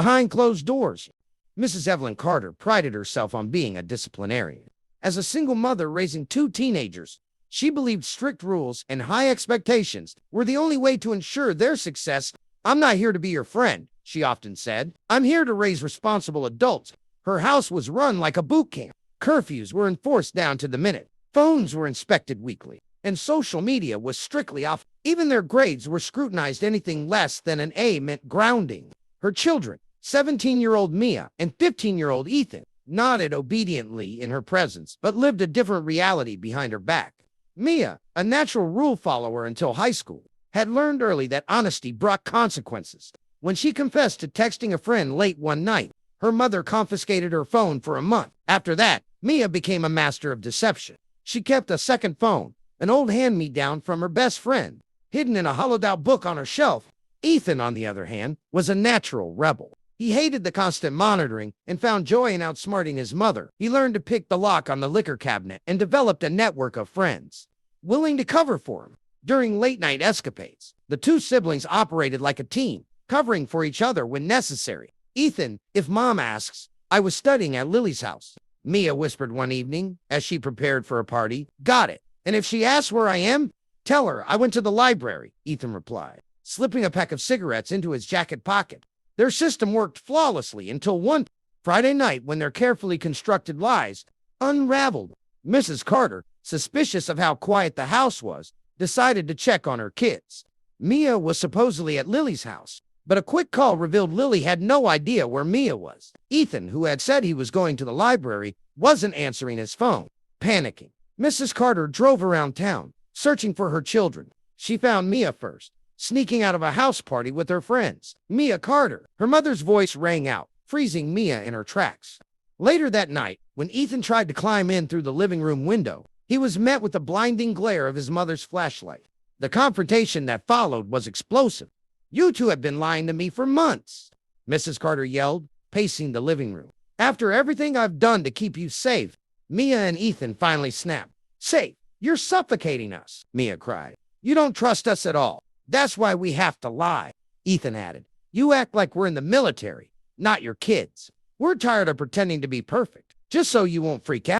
Behind closed doors, Mrs. Evelyn Carter prided herself on being a disciplinarian. As a single mother raising two teenagers, she believed strict rules and high expectations were the only way to ensure their success. "I'm not here to be your friend," she often said. "I'm here to raise responsible adults." Her house was run like a boot camp. Curfews were enforced down to the minute. Phones were inspected weekly, and social media was strictly off. Even their grades were scrutinized. Anything less than an A meant grounding. Her children, 17-year-old Mia and 15-year-old Ethan, nodded obediently in her presence, but lived a different reality behind her back. Mia, a natural rule follower until high school, had learned early that honesty brought consequences. When she confessed to texting a friend late one night, her mother confiscated her phone for a month. After that, Mia became a master of deception. She kept a second phone, an old hand-me-down from her best friend, hidden in a hollowed-out book on her shelf. Ethan, on the other hand, was a natural rebel. He hated the constant monitoring and found joy in outsmarting his mother. He learned to pick the lock on the liquor cabinet and developed a network of friends willing to cover for him. During late-night escapades, the two siblings operated like a team, covering for each other when necessary. "Ethan, if Mom asks, I was studying at Lily's house," Mia whispered one evening as she prepared for a party. "Got it. And if she asks where I am, tell her I went to the library," Ethan replied, slipping a pack of cigarettes into his jacket pocket. Their system worked flawlessly until one Friday night when their carefully constructed lies unraveled. Mrs. Carter, suspicious of how quiet the house was, decided to check on her kids. Mia was supposedly at Lily's house, but a quick call revealed Lily had no idea where Mia was. Ethan, who had said he was going to the library, wasn't answering his phone. Panicking, Mrs. Carter drove around town, searching for her children. She found Mia first, sneaking out of a house party with her friends. "Mia Carter!" Her mother's voice rang out, freezing Mia in her tracks. Later that night, when Ethan tried to climb in through the living room window, he was met with the blinding glare of his mother's flashlight. The confrontation that followed was explosive. "You two have been lying to me for months," Mrs. Carter yelled, pacing the living room. "After everything I've done to keep you safe." Mia and Ethan finally snapped. "Safe? You're suffocating us," Mia cried. "You don't trust us at all. That's why we have to lie," Ethan added. "You act like we're in the military, not your kids. We're tired of pretending to be perfect, just so you won't freak out."